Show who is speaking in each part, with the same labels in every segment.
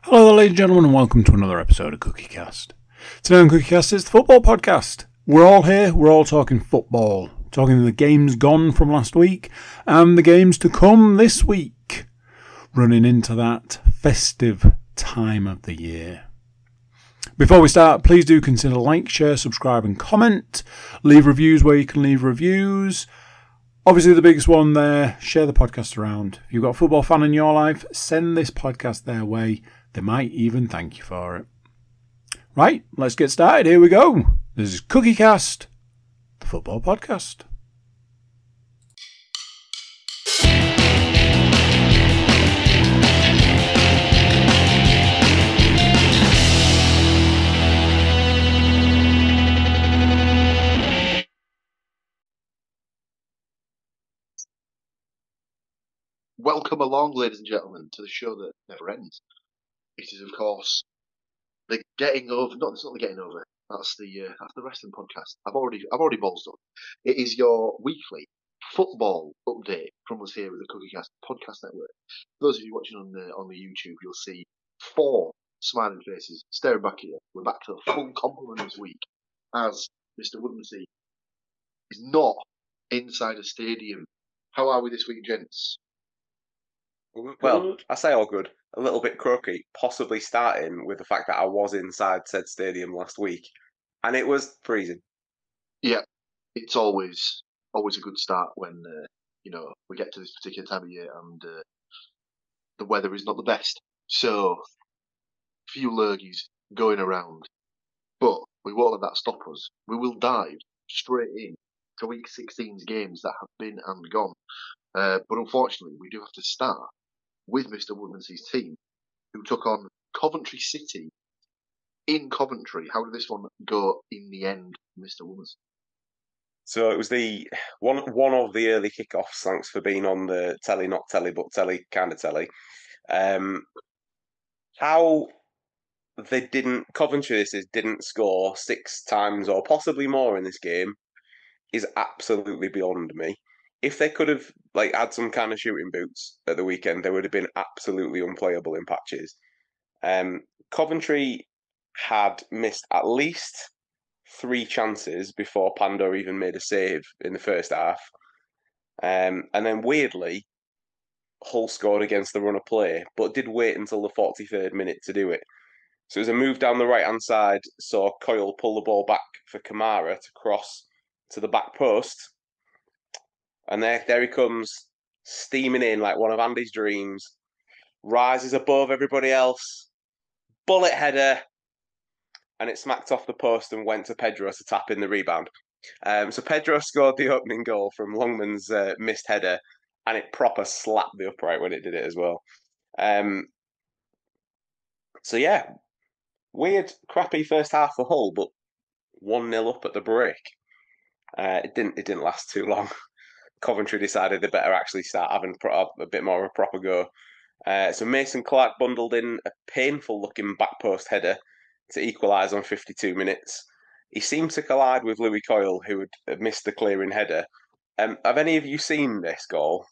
Speaker 1: Hello there, ladies and gentlemen, and welcome to another episode of CookieCast. Today on CookieCast is the football podcast. We're all here, we're all talking football, talking the games gone from last week and the games to come this week, running into that festive time of the year. Before we start, please do consider like, share, subscribe and comment. Leave reviews where you can leave reviews. Obviously, the biggest one there, share the podcast around. If you've got a football fan in your life, send this podcast their way. They might even thank you for it. Right, let's get started. Here we go. This is CookieCast, the football podcast.
Speaker 2: Welcome along, ladies and gentlemen, to the show that never ends. It is, of course, the getting over. No, it's not the getting over. That's the wrestling podcast. I've already ballsed up. It is your weekly football update from us here at the CookieCast Podcast Network. For those of you watching on the YouTube, you'll see 4 smiling faces staring back at you. We're back to the full complement this week, as Mr. Woodmansey is not inside a stadium. How are we this week, gents?
Speaker 3: Well, I say all good. A little bit croaky, possibly starting with the fact that I was inside said stadium last week, and it was freezing.
Speaker 2: Yeah, it's always a good start when we get to this particular time of year and the weather is not the best. So, few lurgies going around, but we won't let that stop us. We will dive straight in to Week 16's games that have been and gone. But unfortunately, we do have to start with Mr. Woodmansey's team, who took on Coventry City in Coventry. How did this one go in the end, Mr. Woodmansey?
Speaker 3: So it was the one of the early kickoffs. Thanks for being on the telly, not telly, but telly, kind of telly. How they Coventry didn't score 6 times or possibly more in this game is absolutely beyond me. If they could have had some kind of shooting boots at the weekend, they would have been absolutely unplayable in patches. Coventry had missed at least 3 chances before Pandor even made a save in the first half. And then weirdly, Hull scored against the run of play, but did wait until the 43rd minute to do it. So it was a move down the right-hand side, saw Coyle pull the ball back for Kamara to cross to the back post. And there he comes, steaming in like one of Andy's dreams, rises above everybody else, bullet header, and it smacked off the post and went to Pedro to tap in the rebound. So Pedro scored the opening goal from Longman's missed header, and it proper slapped the upright when it did it as well. So yeah, weird, crappy first half for Hull, but 1-0 up at the break. It didn't last too long. Coventry decided they better actually start having a bit more of a proper go. So Mason Clark bundled in a painful-looking back post header to equalise on 52 minutes. He seemed to collide with Louis Coyle, who had missed the clearing header. Have any of you seen this goal?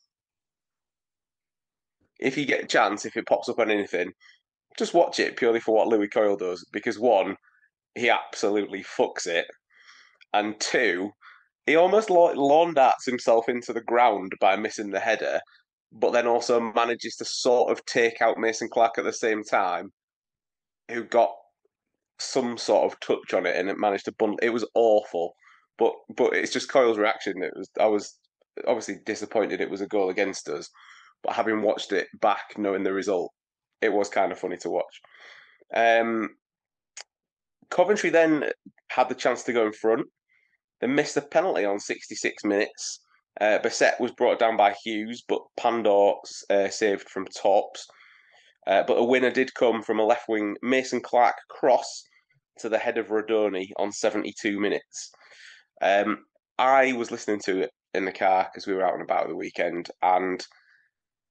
Speaker 3: If you get a chance, if it pops up on anything, just watch it purely for what Louis Coyle does. Because 1, he absolutely fucks it. And 2, he almost lawn darts himself into the ground by missing the header, but then also manages to sort of take out Mason Clark at the same time, who got some sort of touch on it and it managed to bundle. It was awful, but it's just Coyle's reaction. I was obviously disappointed it was a goal against us, but having watched it back, knowing the result, it was kind of funny to watch. Coventry then had the chance to go in front. They missed a penalty on 66 minutes. Bissett was brought down by Hughes, but Pandor saved from Tops. But a winner did come from a left-wing Mason Clark cross to the head of Rodoni on 72 minutes. I was listening to it in the car because we were out and about the weekend, and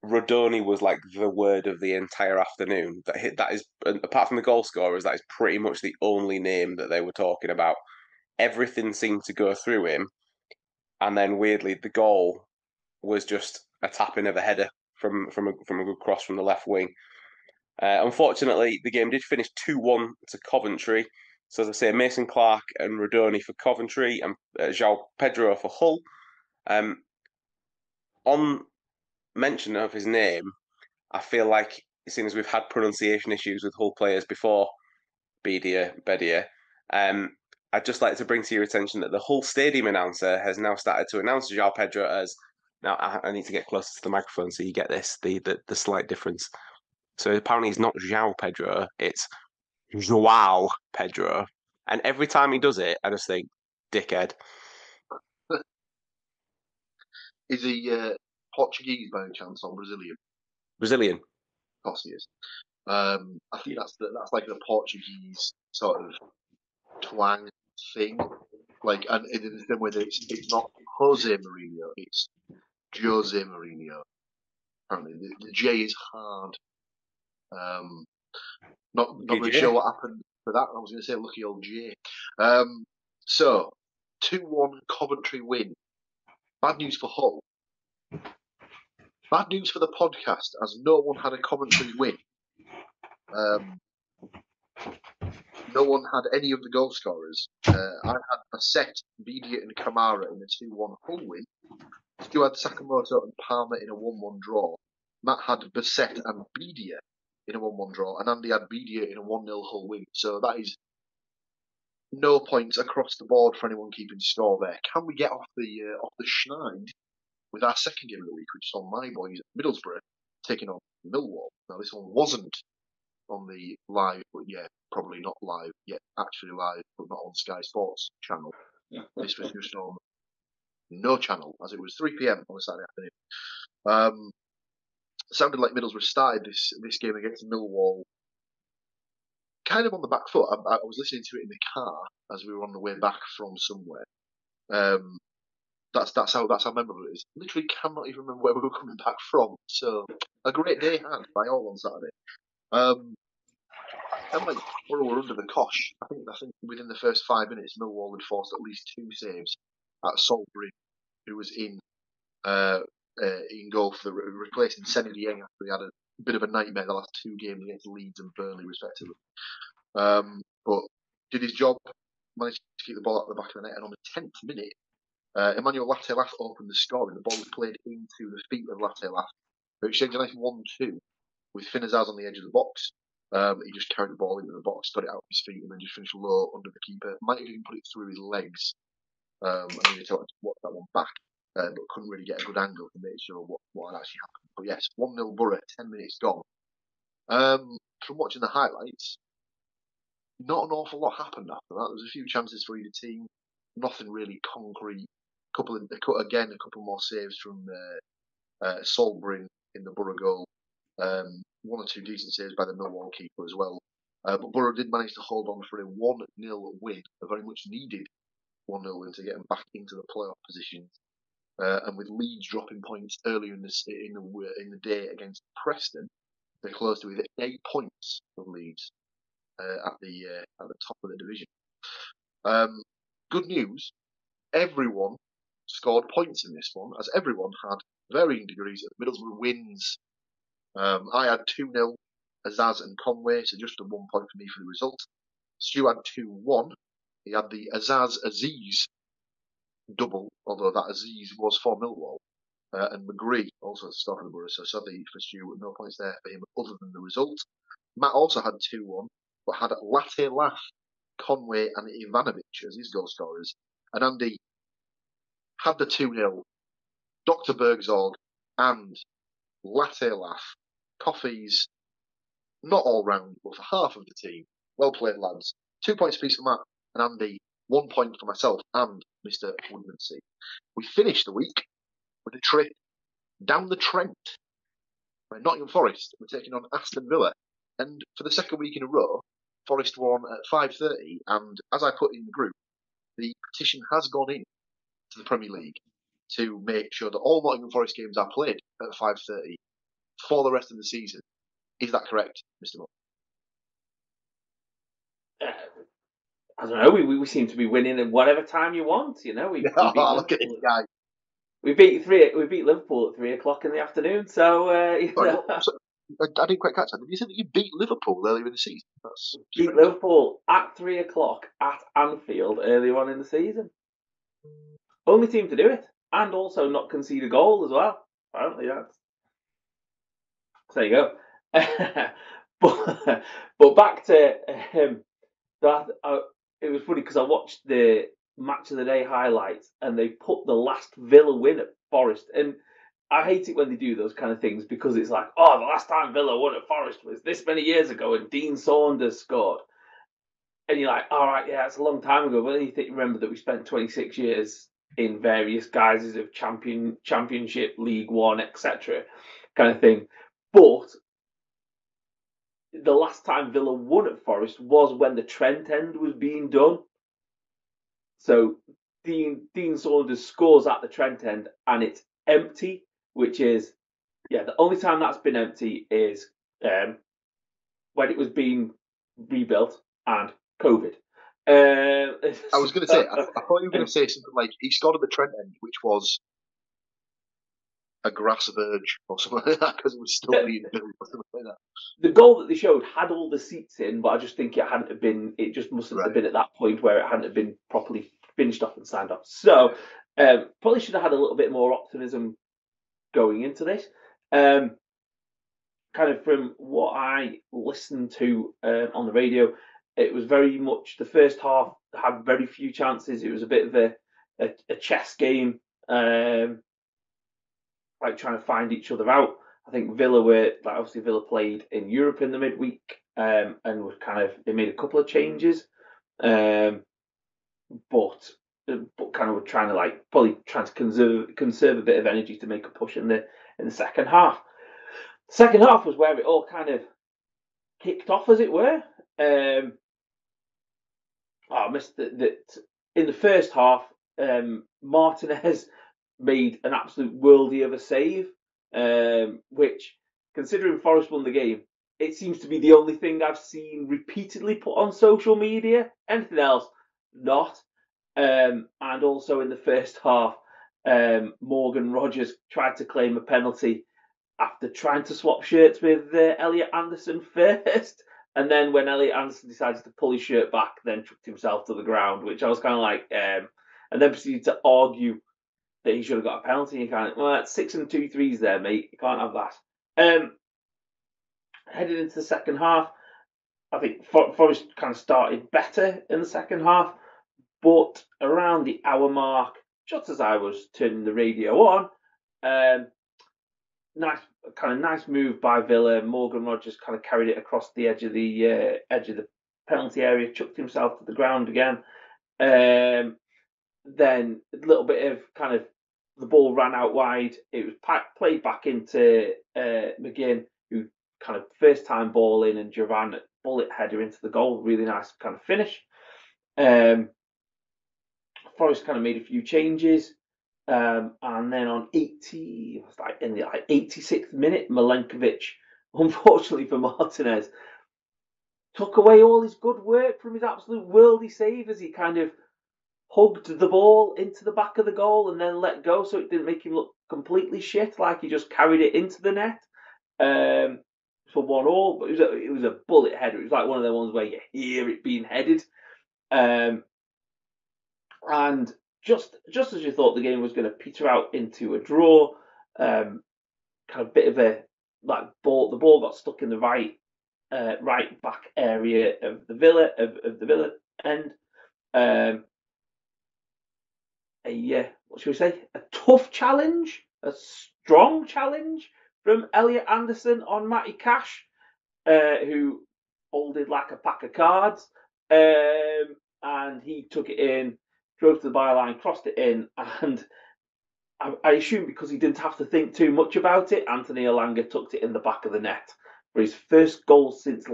Speaker 3: Rodoni was like the word of the entire afternoon. That is, apart from the goal scorers, that is pretty much the only name that they were talking about. Everything seemed to go through him, and then weirdly the goal was just a tapping of a header from a good cross from the left wing. Unfortunately, the game did finish 2-1 to Coventry. So as I say, Mason Clark and Rodoni for Coventry and João Pedro for Hull. On mention of his name, I feel like, seeing as we've had pronunciation issues with Hull players before, Bedia, I'd just like to bring to your attention that the Hull Stadium announcer has now started to announce João Pedro as... Now, I need to get closer to the microphone so you get this, the slight difference. So apparently it's not João Pedro, it's João Pedro. And every time he does it, I just think, dickhead.
Speaker 2: Is he Portuguese by any chance or Brazilian?
Speaker 3: Brazilian.
Speaker 2: Of course he is. I think that's like the Portuguese sort of twang thing. Like, and in the same way that it's not Jose Mourinho, it's Jose Mourinho. Apparently, the J is hard. Not really sure what happened for that. I was going to say lucky old J. So 2-1 Coventry win. Bad news for Hull. Bad news for the podcast, as no one had a Coventry win. No one had any of the goal scorers. I had Bassett, Bedia and Kamara in a 2-1 Hull win. Stuart had Sakamoto and Palmer in a 1-1 draw. Matt had Bassett and Bedia in a 1-1 draw, and Andy had Bedia in a 1-0 Hull win. So that is no points across the board for anyone keeping score there. Can we get off the schneid with our second game of the week, which is on my boys Middlesbrough taking on Millwall? Now this one wasn't on the live, but yeah, probably not live yet, actually live, but not on Sky Sports channel. This was just on no channel, as it was 3 p.m. on a Saturday afternoon. Sounded like Middlesbrough started this game against Millwall kind of on the back foot. I was listening to it in the car as we were on the way back from somewhere. That's how memorable it is. Literally cannot even remember where we were coming back from. So a great day had by all on Saturday. And like Borough were under the cosh. I think within the first 5 minutes, Millwall had forced at least 2 saves at Salisbury, who was in goal for replacing Seny Dieng after he had a bit of a nightmare the last 2 games against Leeds and Burnley, respectively. But did his job, managed to keep the ball out the back of the net, and on the 10th minute, Emmanuel Lattelas opened the scoring. The ball was played into the feet of Lattelas, who exchanged a nice 1-2 with Finn Azaz on the edge of the box. He just carried the ball into the box, got it out of his feet, and then just finished low under the keeper. Might have even put it through his legs. I needed to watch that one back, but couldn't really get a good angle to make sure what had actually happened. But yes, 1-0 Borough, 10 minutes gone. From watching the highlights, not an awful lot happened after that. There was a few chances for either team, nothing really concrete. A couple more saves from Salisbury in the Borough goal. 1 or 2 decent saves by the Millwall keeper as well. But Borough did manage to hold on for a 1-0 win, a very much needed 1-0 win to get them back into the playoff positions. And with Leeds dropping points earlier in the day against Preston, they closed with 8 points of Leeds at the top of the division. Good news, everyone scored points in this one, as everyone had varying degrees of Middlesbrough wins. I had 2-0 Azaz and Conway, so just a 1 point for me for the result. Stu had 2-1. He had the Aziz double, although that Aziz was for Millwall. And McGree also at the start of the Borough, so sadly for Stu, no points there for him other than the result. Matt also had 2-1, but had Lattelas, Conway and Ivanovic as his goal scorers. And Andy had the 2-0, Dr. Bergzorg and Lattelas. Coffees, not all round, but for half of the team. Well played, lads. 2 points apiece for Matt and Andy, 1 point for myself and Mr. Woodmansey. We finished the week with a trip down the Trent, where Nottingham Forest were taking on Aston Villa. And for the second week in a row, Forest won at 5:30. And as I put in the group, the petition has gone in to the Premier League to make sure that all Nottingham Forest games are played at 5:30 for the rest of the season. Is that correct, Mr. Mull?
Speaker 4: I don't know. We seem to be winning at whatever time you want. You know, we beat
Speaker 2: look at this guy.
Speaker 4: We beat Liverpool at 3:00 in the afternoon. So
Speaker 2: I didn't quite catch that. Did you say that you beat Liverpool earlier in the season? That's
Speaker 4: Beat Liverpool at 3:00 at Anfield earlier on in the season. Only team to do it, and also not concede a goal as well. Apparently, that's there you go. but back to that. It was funny because I watched the match of the day highlights, and they put the last Villa win at Forest, and I hate it when they do those kind of things because it's like, oh, the last time Villa won at Forest was this many years ago, and Dean Saunders scored. And you're like, all right, yeah, it's a long time ago. But then you remember that we spent 26 years in various guises of championship, League One, etc., kind of thing. But the last time Villa won at Forest was when the Trent End was being done. So Dean Saunders scores at the Trent End, and it's empty, which is, yeah, the only time that's been empty is when it was being rebuilt and COVID.
Speaker 2: I was going to say, I thought you were going to say something like he scored at the Trent End, which was a grass verge or something like that, because it was still being built or something like that.
Speaker 4: The goal that they showed had all the seats in, but I just think it hadn't have been. It just mustn't have been at that point where it hadn't have been properly finished off and signed off. So probably should have had a little bit more optimism going into this. Kind of from what I listened to on the radio, it was very much the first half had very few chances. It was a bit of a chess game, like trying to find each other out. I think Villa obviously Villa played in Europe in the midweek, and they made a couple of changes, but kind of were trying to conserve a bit of energy to make a push in the second half. The second half was where it all kind of kicked off, as it were. I missed that in the first half, Martinez made an absolute worldie of a save, which, considering Forest won the game, it seems to be the only thing I've seen repeatedly put on social media. Anything else, not. And also in the first half, Morgan Rogers tried to claim a penalty after trying to swap shirts with Elliot Anderson first. And then when Elliot Anderson decided to pull his shirt back, then chucked himself to the ground, which I was kind of like, and then proceeded to argue that he should have got a penalty. And kind of, well, that's 6 and 2 threes there, mate. You can't have that. Headed into the second half, I think Forest kind of started better in the second half, but around the hour mark, just as I was turning the radio on, nice move by Villa. Morgan Rogers kind of carried it across the edge of the penalty area, chucked himself to the ground again. Then a little bit of kind of the ball ran out wide. It was played back into McGinn, who kind of first time ball in, and Jovan bullet header into the goal. Really nice kind of finish. Forest kind of made a few changes. And then on in the 86th minute, Milenkovic, unfortunately for Martinez, took away all his good work from his absolute worldly save as he kind of hugged the ball into the back of the goal and then let go, so it didn't make him look completely shit, like he just carried it into the net for 1-1. But it was a bullet header. It was like one of the ones where you hear it being headed. And just as you thought the game was going to peter out into a draw, kind of bit of a the ball got stuck in the right back area of the Villa end. What should we say? A tough challenge, a strong challenge from Elliot Anderson on Matty Cash, who folded like a pack of cards, and he took it in. Drove to the byline, crossed it in, and I assume because he didn't have to think too much about it, Anthony Elanga tucked it in the back of the net for his first goal since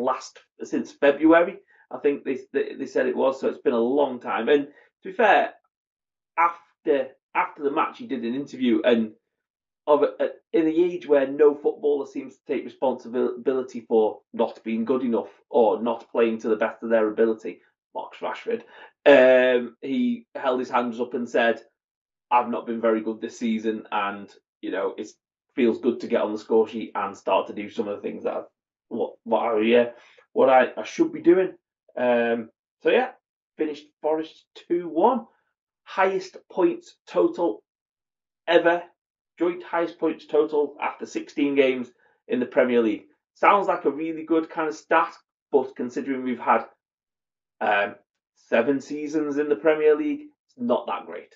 Speaker 4: February. I think they said it was, so it's been a long time. And to be fair, after the match, he did an interview, and in the age where no footballer seems to take responsibility for not being good enough or not playing to the best of their ability, Marcus Rashford, he held his hands up and said, I've not been very good this season, and it's feels good to get on the score sheet and start to do some of the things that I should be doing. So yeah, finished Forest 2-1, highest points total ever, joint highest points total after 16 games in the Premier League. Sounds like a really good kind of stat, but considering we've had 7 seasons in the Premier League, it's not that great.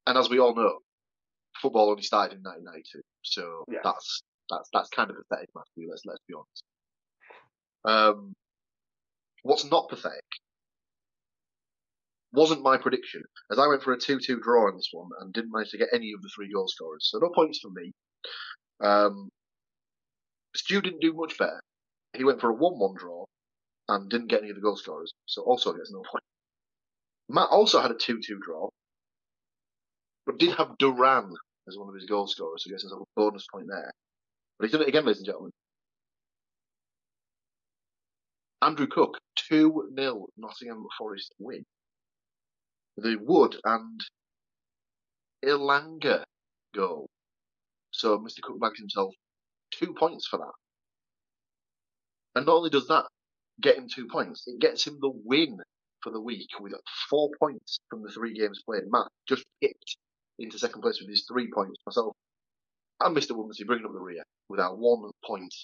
Speaker 2: And as we all know, football only started in 1992, so
Speaker 4: Yes.
Speaker 2: that's kind of pathetic, Matthew. Let's be honest. What's not pathetic wasn't my prediction, as I went for a 2-2 draw in this one and didn't manage to get any of the 3 goal scorers, so no points for me. Stu didn't do much better. He went for a 1-1 draw and didn't get any of the goal scorers, so also gets no point. Matt also had a 2-2 draw, but did have Duran as one of his goal scorers, so he gets himself a bonus point there. But he's done it again, ladies and gentlemen. Andrew Cook, 2-0 Nottingham Forest win. The Wood and Ilanga goal. So Mr. Cook bags himself 2 points for that. And not only does that get him 2 points, it gets him the win for the week with 4 points from the 3 games played. Matt just picked into second place with his 3 points. Myself and Mr. Woodmansey bringing up the rear with our 1 point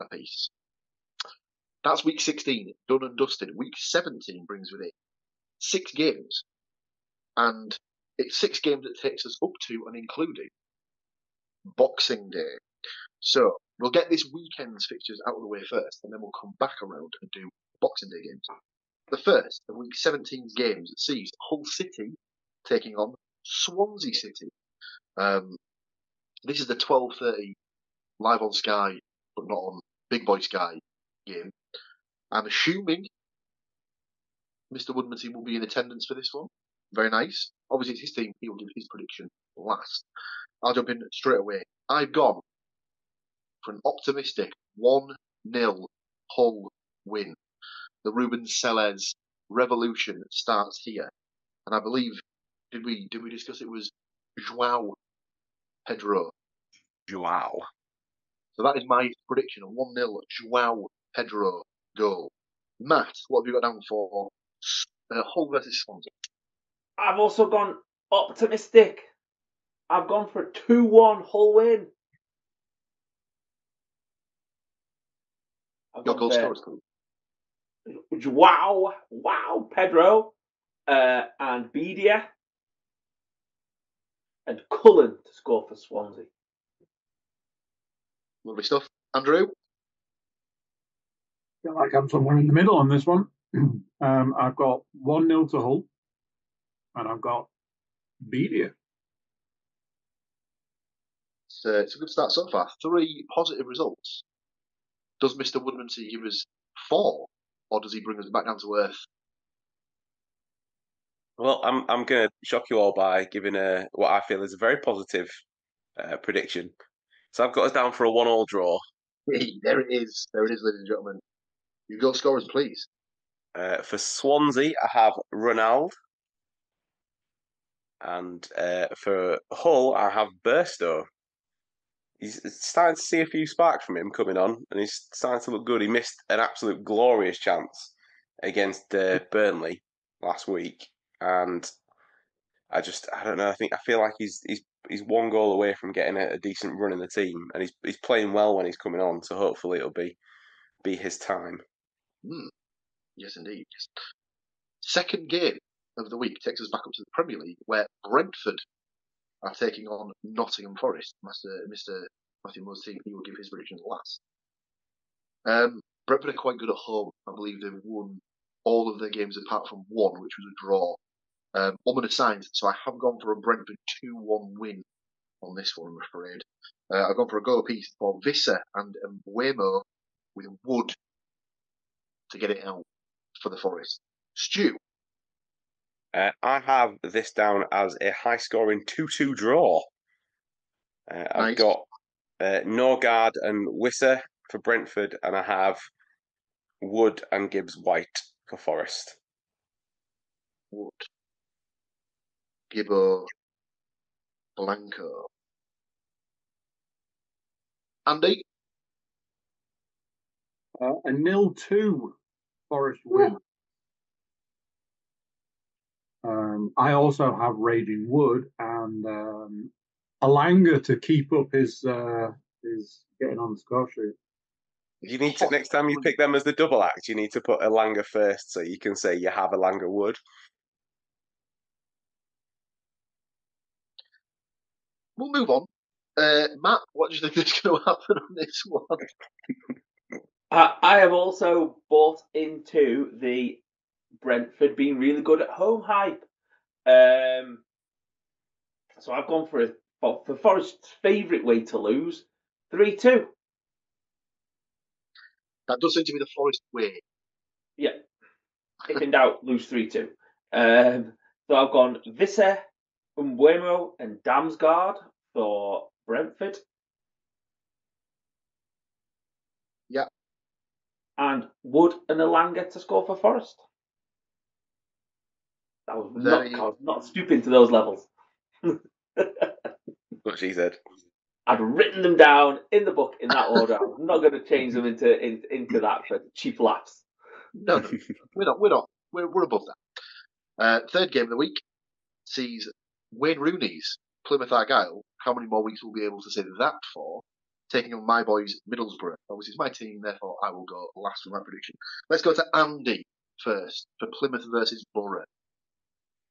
Speaker 2: apiece. That's week 16, done and dusted. Week 17 brings with it 6 games. And it's 6 games that takes us up to and including Boxing Day. So we'll get this weekend's fixtures out of the way first, and then we'll come back around and do Boxing Day games. The first of week 17's games sees Hull City taking on Swansea City. This is the 12:30 live on Sky, but not on Big Boy Sky game. I'm assuming Mr. Woodmansey will be in attendance for this one. Very nice. Obviously, it's his team. He will give his prediction last. I'll jump in straight away. I've gone for an optimistic 1-0 Hull win. The Ruben Sellers revolution starts here. And I believe, did we discuss it was João Pedro?
Speaker 3: Wow.
Speaker 2: So that is my prediction, a 1-0 João Pedro goal. Matt, what have you got down for Hull versus Swansea?
Speaker 4: I've also gone optimistic. I've gone for a 2-1 Hull win.
Speaker 2: Your goal scorers, please.
Speaker 4: Wow, Pedro, and Bedia, and Cullen to score for Swansea.
Speaker 2: Lovely stuff. Andrew?
Speaker 1: I feel like I'm somewhere in the middle on this one. I've got 1-0 to Hull, and I've got Bedia.
Speaker 2: It's a good start so far. 3 positive results. Does Mr. Woodmansey give us 4, or does he bring us back down to earth?
Speaker 3: Well, I'm going to shock you all by giving what I feel is a very positive prediction. So I've got us down for a 1-1 draw.
Speaker 2: Hey, there it is, ladies and gentlemen. You go scorers, please.
Speaker 3: For Swansea, I have Ronald. And for Hull, I have Burstow. He's starting to see a few sparks from him coming on, and he's starting to look good. He missed an absolute glorious chance against Burnley last week, and I don't know. I feel like he's 1 goal away from getting a decent run in the team, and he's playing well when he's coming on. So hopefully it'll be his time.
Speaker 2: Yes, indeed. Second game of the week takes us back up to the Premier League, where Brentford are taking on Nottingham Forest. Mr. Matthew Moore's team, he will give his prediction last. Brentford are quite good at home. I believe they've won all of their games apart from one, which was a draw. Ominous signs, so I have gone for a Brentford 2-1 win on this one, I'm afraid. I've gone for a goal apiece for Visser and Mbuemo with Wood to get it out for the Forest. Stu?
Speaker 3: I have this down as a high-scoring 2-2 draw. I've got Norgard and Wisser for Brentford, and I have Wood and Gibbs-White for Forest.
Speaker 2: Wood. Gibbo. Blanco. Andy?
Speaker 1: A 0-2 Forest win. I also have Raging Wood and Alanga to keep up his getting on the score sheet.
Speaker 3: You need to, next time you pick them as the double act, you need to put Alanga first so you can say you have Alanga Wood.
Speaker 2: We'll move on. Matt, what do you think is going to happen on this one?
Speaker 4: I have also bought into the Brentford being really good at home hype. So I've gone for Forest's favourite way to lose, 3-2.
Speaker 2: That does seem to be the Forest way.
Speaker 4: Yeah. If in doubt, lose 3-2. So I've gone Visser, Umbuemo and Damsgaard for Brentford.
Speaker 2: Yeah.
Speaker 4: And Wood and Alanga to score for Forest. I was not stooping to those levels.
Speaker 3: What she said.
Speaker 4: I'd written them down in the book in that order. I'm not going to change them into that for cheap laughs.
Speaker 2: No, we're not. We're above that. Third game of the week sees Wayne Rooney's Plymouth Argyle. How many more weeks we'll be able to say that for? Taking on my boys Middlesbrough. Obviously, it's my team, therefore I will go last with my prediction. Let's go to Andy first for Plymouth versus Borough.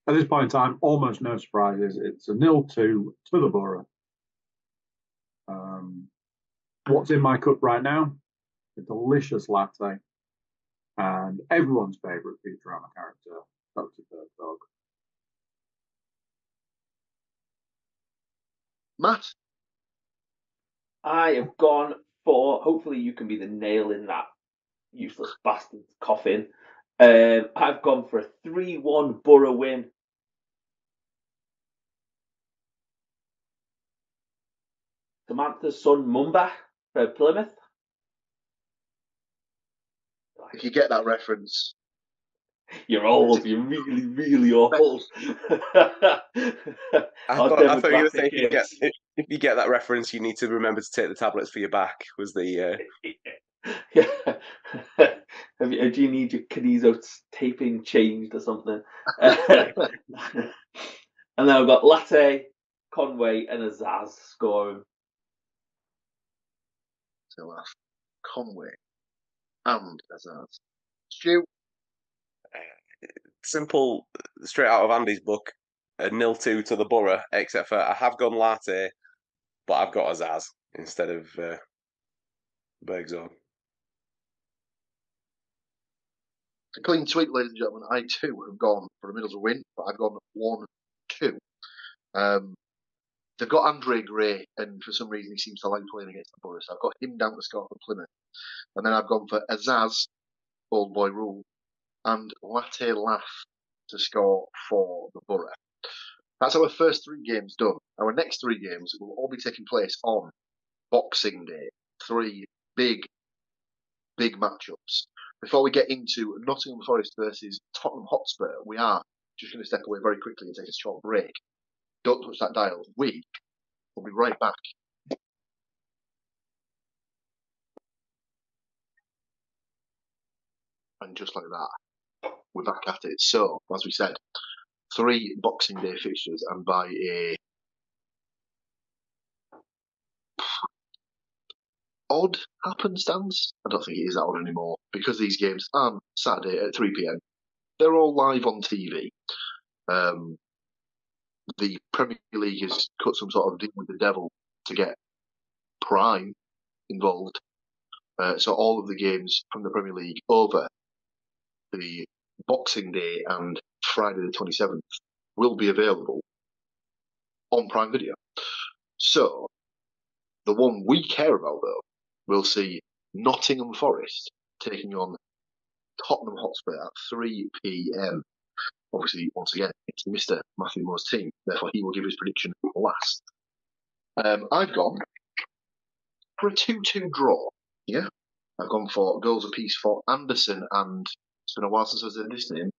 Speaker 1: At this point in time, almost no surprises. It's a 0-2 to the Borough. What's in my cup right now? A delicious latte. And everyone's favourite Futurama character, Dr. Dog.
Speaker 2: Matt?
Speaker 4: I have gone for, hopefully you can be the nail in that useless bastard's coffin. I've gone for a 3-1 Borough win. Samantha's son Mumba for Plymouth.
Speaker 2: If you get that reference,
Speaker 4: you're old. You're really, really old.
Speaker 3: I thought you were going to say if you get that reference, you need to remember to take the tablets for your back. Was the
Speaker 4: yeah. Do you need your kineso taping changed or something? And then I've got Latte, Conway, and Azaz scoring.
Speaker 2: So that's Conway and Azaz. Stu?
Speaker 3: Simple, straight out of Andy's book, a 0-2 to the Borough, except for I have gone Latte, but I've got Azaz instead of Bergzorn.
Speaker 2: A clean sweep, ladies and gentlemen. I too have gone for a Middlesbrough win, but I've gone 1-2. They've got Andre Gray, and for some reason he seems to like playing against the Borough, so I've got him down to score for Plymouth. And then I've gone for Azaz, old boy rule, and Latte Laugh to score for the Borough. That's our first 3 games done. Our next 3 games will all be taking place on Boxing Day. 3 big matchups. Before we get into Nottingham Forest versus Tottenham Hotspur, we are just going to step away very quickly and take a short break. Don't touch that dial. We'll be right back. And just like that, we're back at it. So, as we said, 3 Boxing Day fixtures, and by a odd happenstance, I don't think it is that odd anymore, because these games are Saturday at 3 p.m. They're all live on TV. The Premier League has cut some sort of deal with the devil to get Prime involved. So all of the games from the Premier League over the Boxing Day and Friday the 27th will be available on Prime Video. So the one we care about, though, we'll see Nottingham Forest taking on Tottenham Hotspur at 3 p.m. Obviously, once again, it's Mr. Matthew Moore's team. Therefore, he will give his prediction last. I've gone for a 2-2 draw. Yeah, I've gone for goals apiece for Anderson and it's been a while since I've said this name.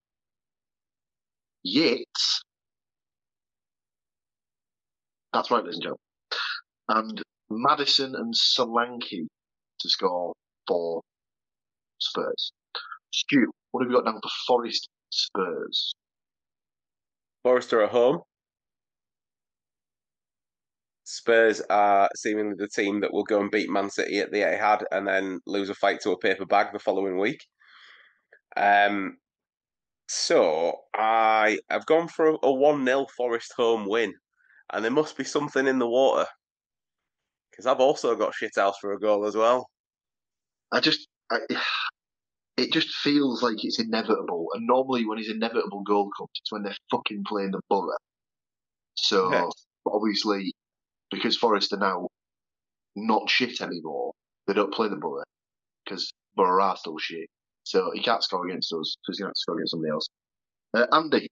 Speaker 2: Yates. That's right, ladies and gentlemen. And Maddison and Solanke to score for Spurs. Stu, what have you got down for Forest Spurs?
Speaker 3: Forest are at home. Spurs are seemingly the team that will go and beat Man City at the Etihad and then lose a fight to a paper bag the following week. So I have gone for a 1-0 Forest home win, and there must be something in the water because I've also got shithouse for a goal as well.
Speaker 2: It just feels like it's inevitable, and normally when his inevitable goal comes, it's when they're fucking playing the Borough. So
Speaker 3: Yes.
Speaker 2: obviously, because Forest are now not shit anymore, they don't play the Borough because Borough are still shit. So he can't score against us, so he's going to have to score against somebody else. Andy.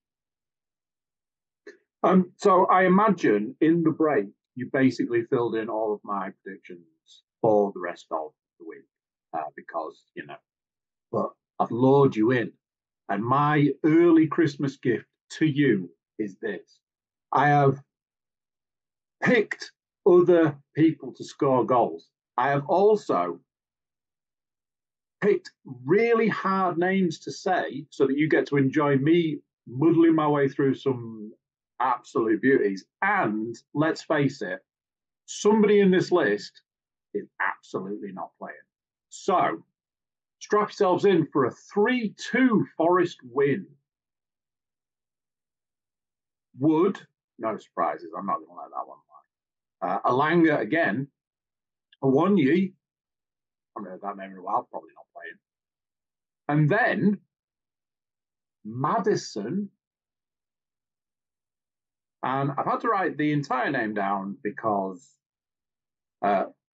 Speaker 1: So I imagine in the break, you basically filled in all of my predictions for the rest of the week because, but I've lured you in. And my early Christmas gift to you is this. I have picked other people to score goals. I have also picked really hard names to say so that you get to enjoy me muddling my way through some absolute beauties. And let's face it, somebody in this list is absolutely not playing. So strap yourselves in for a 3-2 Forest win. Wood, no surprises. I'm not going to let that one lie. Alanga again. Awonyi, I haven't heard that name in a while, probably not playing. And then Maddison. And I've had to write the entire name down because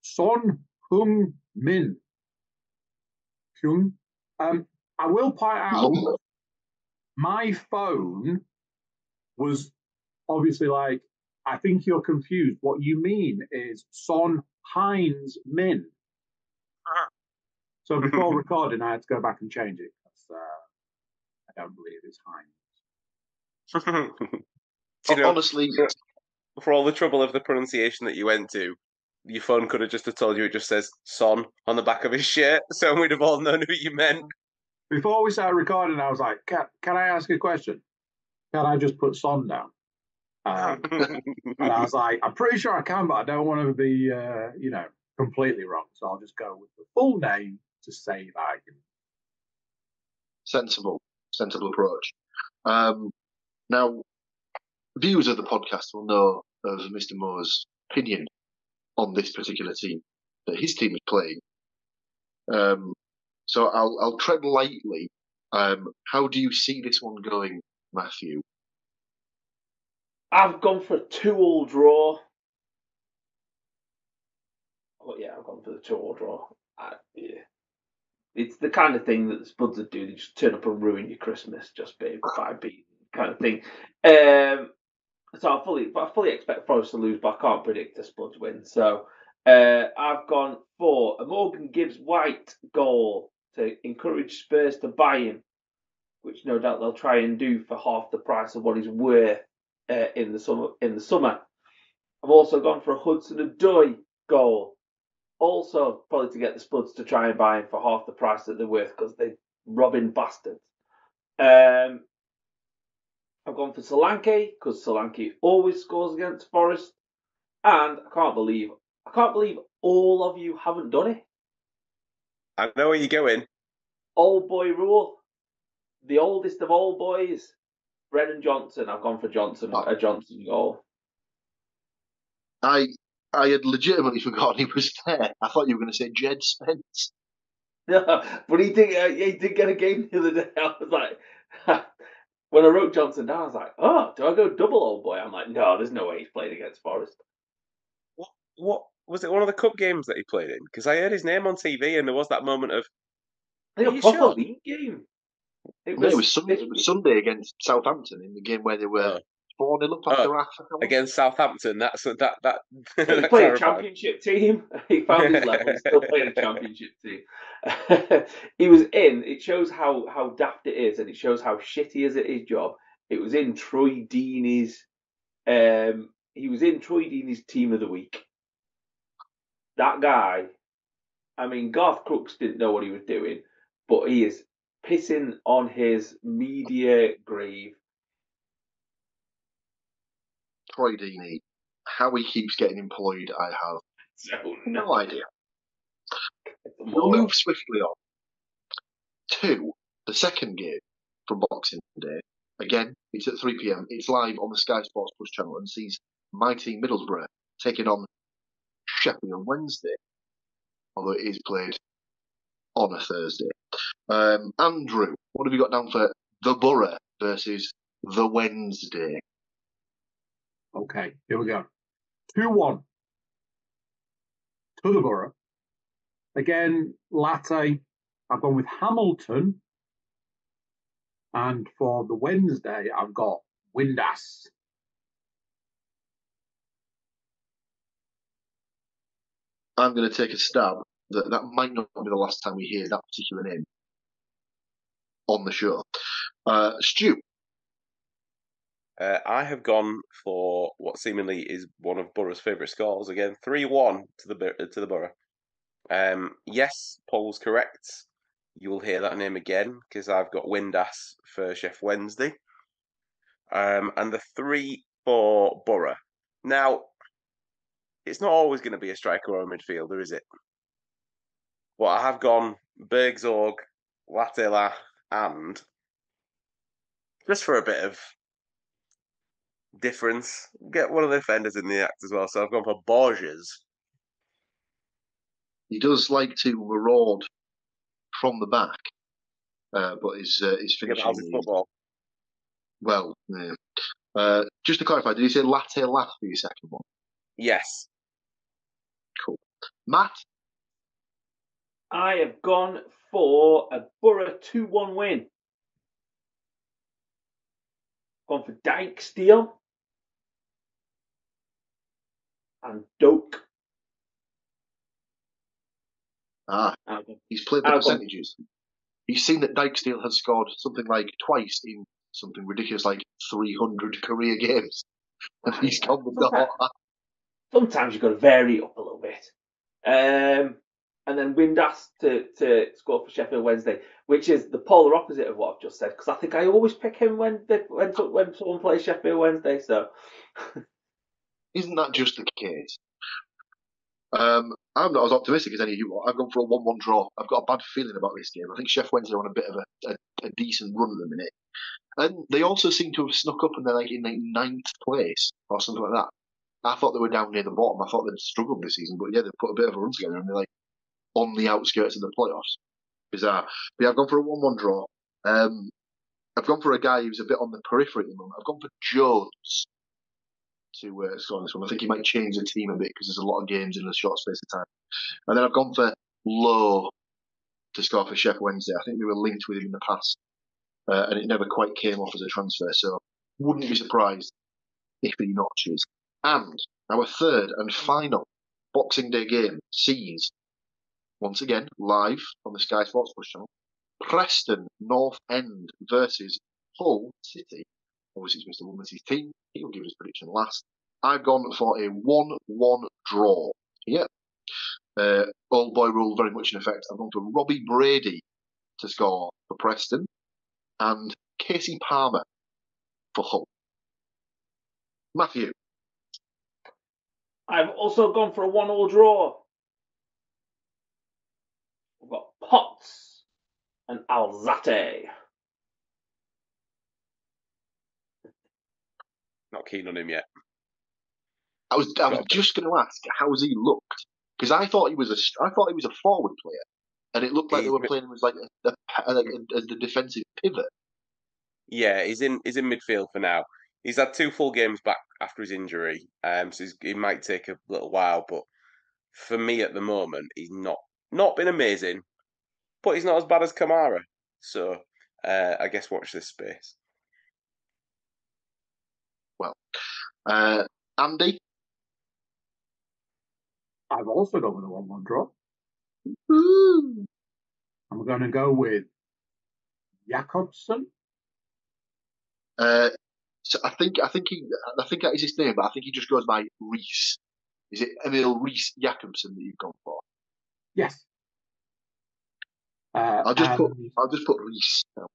Speaker 1: Son Heung-min. I will point out my phone was obviously like, I think you're confused. What you mean is Son Hines Min. So before recording, I had to go back and change it because I don't believe it's Hines.
Speaker 3: Do you know,
Speaker 2: honestly,
Speaker 3: for all the trouble of the pronunciation that you went to, your phone could have just told you it just says "son" on the back of his shirt, so we'd have all known who you meant.
Speaker 1: Before we started recording, I was like, can I ask a question? Can I just put Son down? And I was like, I'm pretty sure I can, but I don't want to be, completely wrong. So I'll just go with the full name to save argument.
Speaker 2: sensible approach. Now, viewers of the podcast will know of Mr. Moore's opinion on this particular team that his team is playing. So I'll tread lightly. How do you see this one going, Matthew?
Speaker 4: I've gone for a 2-2 draw. Well, yeah, I've gone for the 2-2 draw. Yeah. It's the kind of thing that the Spuds would do. They just turn up and ruin your Christmas just by beating kind of thing. So I fully expect Forest to lose, but I can't predict a Spuds win. So I've gone for a Morgan Gibbs-White goal to encourage Spurs to buy him, which no doubt they'll try and do for half the price of what he's worth in the summer. I've also gone for a Hudson-Odoi goal. Also, probably to get the Spuds to try and buy him for half the price that they're worth because they're robbing bastards. I've gone for Solanke because Solanke always scores against Forest, and I can't believe all of you haven't done it.
Speaker 3: I know where you're going.
Speaker 4: Old boy rule, the oldest of old boys, Brennan Johnson. I've gone for Johnson, a Johnson goal.
Speaker 2: I had legitimately forgotten he was there. I thought you were going to say Jed Spence.
Speaker 4: No, but he did get a game the other day. I was like, when I wrote Johnson down, I was like, oh, do I go double old boy? I'm like, no, there's no way he's played against Forest.
Speaker 3: What was it? One of the cup games that he played in? Because I heard his name on TV, and there was that moment of.
Speaker 4: I think a proper league game.
Speaker 2: It was Sunday against Southampton in the game where they were 4-0 up after half.
Speaker 3: Against Southampton. That's that.
Speaker 4: He played a championship team. He found his level. He's still playing a championship team. He was in. It shows how daft it is, and it shows how shit he is at his job. It was in Troy Deeney's. He was in Troy Deeney's team of the week. that guy, I mean, Garth Crooks didn't know what he was doing, but he is pissing on his media grave.
Speaker 2: Troy Deeney, how he keeps getting employed, I have no idea. We'll move swiftly on to the second game from Boxing Day. Again, it's at 3 p.m. It's live on the Sky Sports Plus channel and sees my team Middlesbrough taking on Sheffield Wednesday, although it is played on a Thursday. Andrew, what have you got down for the Borough versus the Wednesday?
Speaker 1: Okay, here we go. 2-1 to the Borough. Again, Latte, I've gone with Hamilton. And for the Wednesday, I've got Windass.
Speaker 2: I'm going to take a stab that might not be the last time we hear that particular name on the show. Stu.
Speaker 3: I have gone for what seemingly is one of Borough's favourite scores again, 3-1 to the Borough. Yes, Paul's correct. You will hear that name again because I've got Windass for Sheff Wednesday. And the 3 for Borough. Now, it's not always going to be a striker or a midfielder, is it? Well, I have gone Bergzorg, Latela, and just for a bit of difference, get one of the defenders in the act as well. So I've gone for Borges.
Speaker 2: He does like to maraud from the back, but his finishing
Speaker 3: is football.
Speaker 2: Well, yeah. Just to clarify, did you say latte laugh for your second one?
Speaker 3: Yes.
Speaker 2: Cool. Matt?
Speaker 4: I have gone for a Borough 2-1 win. Gone for Dijksteel and Doak.
Speaker 2: He's played the percentages. He's seen that Dijksteel has scored something like twice in something ridiculous like 300 career games. And he's gone with the hot.
Speaker 4: Sometimes you've got to vary up a little bit. And then Windass to score for Sheffield Wednesday, which is the polar opposite of what I've just said, because I think I always pick him when someone plays Sheffield Wednesday. So,
Speaker 2: isn't that just the case? I'm not as optimistic as any of you are. I've gone for a 1-1 draw. I've got a bad feeling about this game. I think Sheff Wednesday are on a bit of a decent run at the minute, and they also seem to have snuck up and they're like in ninth place or something like that. I thought they were down near the bottom. I thought they'd struggled this season, but yeah, they've put a bit of a run together and they're like on the outskirts of the playoffs. Bizarre. But yeah, I've gone for a 1-1 draw. I've gone for a guy who's a bit on the periphery at the moment. I've gone for Jones to score this one. I think he might change the team a bit because there's a lot of games in a short space of time. And then I've gone for Lowe to score for Sheff Wednesday. I think we were linked with him in the past, and it never quite came off as a transfer. So wouldn't be surprised if he notches. And our third and final Boxing Day game sees, once again, live on the Sky Sports Plus channel, Preston North End versus Hull City. Obviously, it's Mr. Woodmansey's team. He'll give his prediction last. I've gone for a 1-1 draw. Yeah. Old boy rule very much in effect. I've gone for Robbie Brady to score for Preston and Casey Palmer for Hull. Matthew?
Speaker 4: I've also gone for a 1-1 draw. I've got Potts and Alzate.
Speaker 3: Not keen on him yet.
Speaker 2: I was just going to ask, how's he looked? Because I thought he was a forward player, and it looked like they were playing him as like a defensive pivot.
Speaker 3: Yeah, he's in midfield for now. He's had 2 full games back after his injury, so it might take a little while. But for me at the moment, he's not been amazing, but he's not as bad as Kamara. So I guess watch this space.
Speaker 2: Well, Andy?
Speaker 1: I've also gone with a 1-1 draw.
Speaker 2: Ooh.
Speaker 1: I'm going to go with Jakobsen.
Speaker 2: So I think that is his name, but I think he just goes by Reese. Is it Emil Reese Jakobsen that you've gone for?
Speaker 5: Yes.
Speaker 2: I'll just put Reese now.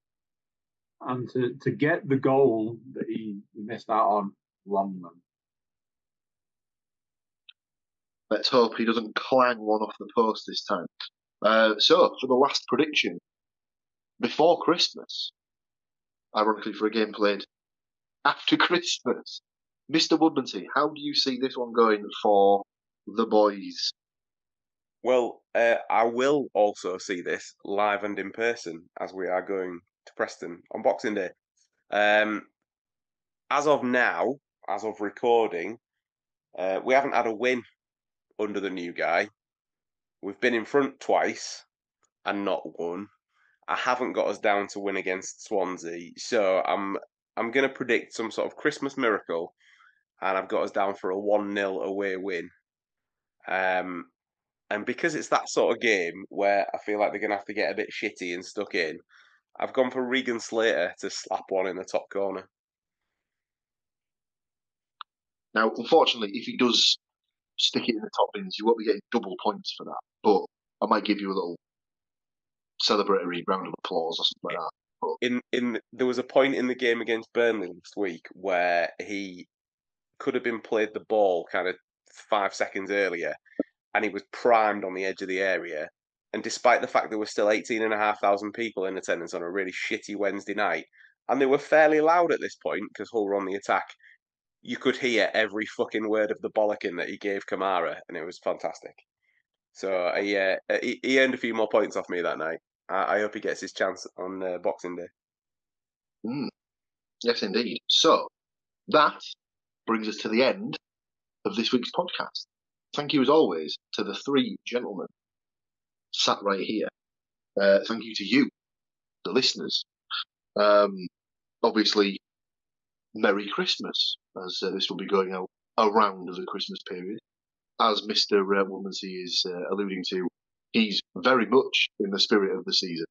Speaker 5: And to get the goal that he missed out on, Longman.
Speaker 2: Let's hope he doesn't clang one off the post this time. So, for the last prediction, before Christmas, ironically for a game played after Christmas, Mr. Woodmansey, how do you see this one going for the boys?
Speaker 3: Well, I will also see this live and in person as we are going to Preston on Boxing Day. As of now, as of recording, we haven't had a win under the new guy. We've been in front twice and not won. I haven't got us down to win against Swansea, so I'm going to predict some sort of Christmas miracle, and I've got us down for a 1-0 away win. And because it's that sort of game where I feel like they're going to have to get a bit shitty and stuck in, I've gone for Regan Slater to slap one in the top corner.
Speaker 2: Now, unfortunately, if he does stick it in the top bins, you won't be getting double points for that. But I might give you a little celebratory round of applause or something like that.
Speaker 3: There was a point in the game against Burnley last week where he could have been played the ball kind of 5 seconds earlier, and he was primed on the edge of the area. And despite the fact there were still 18,500 people in attendance on a really shitty Wednesday night, and they were fairly loud at this point because Hull were on the attack, you could hear every fucking word of the bollocking that he gave Kamara, and it was fantastic. So he earned a few more points off me that night. I hope he gets his chance on Boxing Day.
Speaker 2: Yes, indeed. So that brings us to the end of this week's podcast. Thank you, as always, to the three gentlemen sat right here. Thank you to you, the listeners. Obviously, Merry Christmas, as this will be going out around the Christmas period. As Mr. Woodmansey is alluding to, he's very much in the spirit of the season,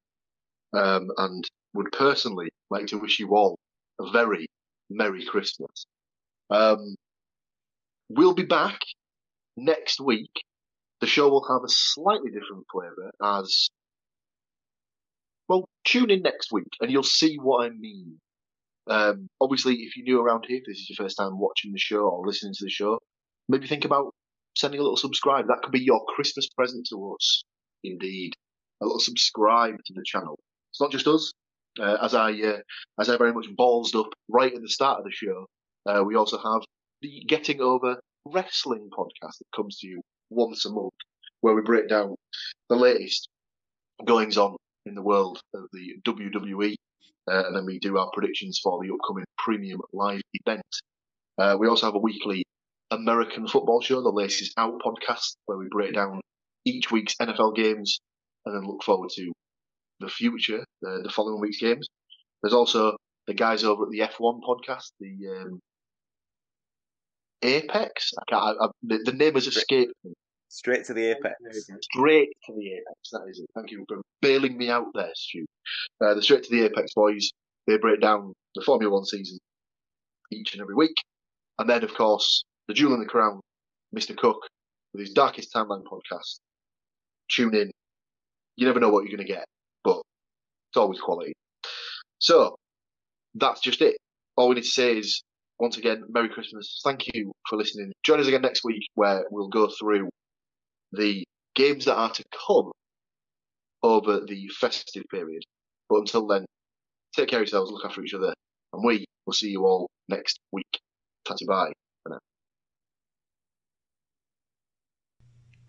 Speaker 2: and would personally like to wish you all a very Merry Christmas. We'll be back next week. The show will have a slightly different flavour as, well, tune in next week and you'll see what I mean. Obviously, if you're new around here, if this is your first time watching the show or listening to the show, maybe think about sending a little subscribe. That could be your Christmas present to us. Indeed, a little subscribe to the channel. It's not just us. As I very much ballsed up right at the start of the show, we also have the Getting Over Wrestling podcast that comes to you once a month, where we break down the latest goings on in the world of the WWE, and then we do our predictions for the upcoming premium live event. We also have a weekly American football show, the Laces Out podcast, where we break down each week's NFL games and then look forward to the future, the following week's games. There's also the guys over at the F1 podcast, the Apex. The name has escaped me.
Speaker 3: Straight to the Apex.
Speaker 2: Straight to the Apex, that is it. Thank you for bailing me out there, Stu. The Straight to the Apex boys, they break down the Formula 1 season each and every week. And then, of course, the Jewel in the Crown, Mr. Cook, with his Darkest Timeline podcast. Tune in. You never know what you're going to get, but it's always quality. So, that's just it. All we need to say is, once again, Merry Christmas. Thank you for listening. Join us again next week, where we'll go through the games that are to come over the festive period. But until then, take care of yourselves, look after each other, and we will see you all next week. Tatty bye for now.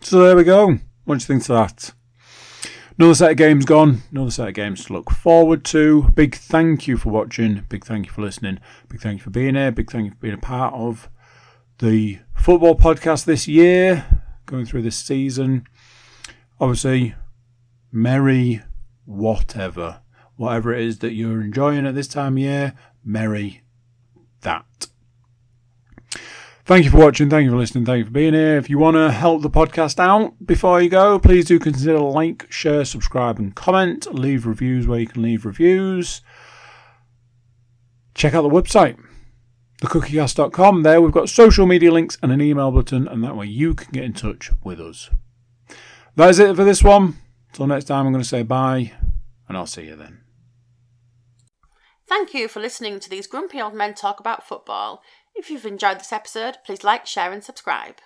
Speaker 1: So there we go. What do you think of that? Another set of games gone. Another set of games to look forward to. Big thank you for watching. Big thank you for listening. Big thank you for being here. Big thank you for being a part of the football podcast this year, going through this season. Obviously, merry whatever. Whatever it is that you're enjoying at this time of year, merry that. Thank you for watching, thank you for listening, thank you for being here. If you want to help the podcast out before you go, please do consider like, share, subscribe and comment. Leave reviews where you can leave reviews. Check out the website, thecookiecast.com. There we've got social media links and an email button, and that way you can get in touch with us. That is it for this one. Until next time, I'm going to say bye, and I'll see you then.
Speaker 6: Thank you for listening to these grumpy old men talk about football. If you've enjoyed this episode, please like, share and subscribe.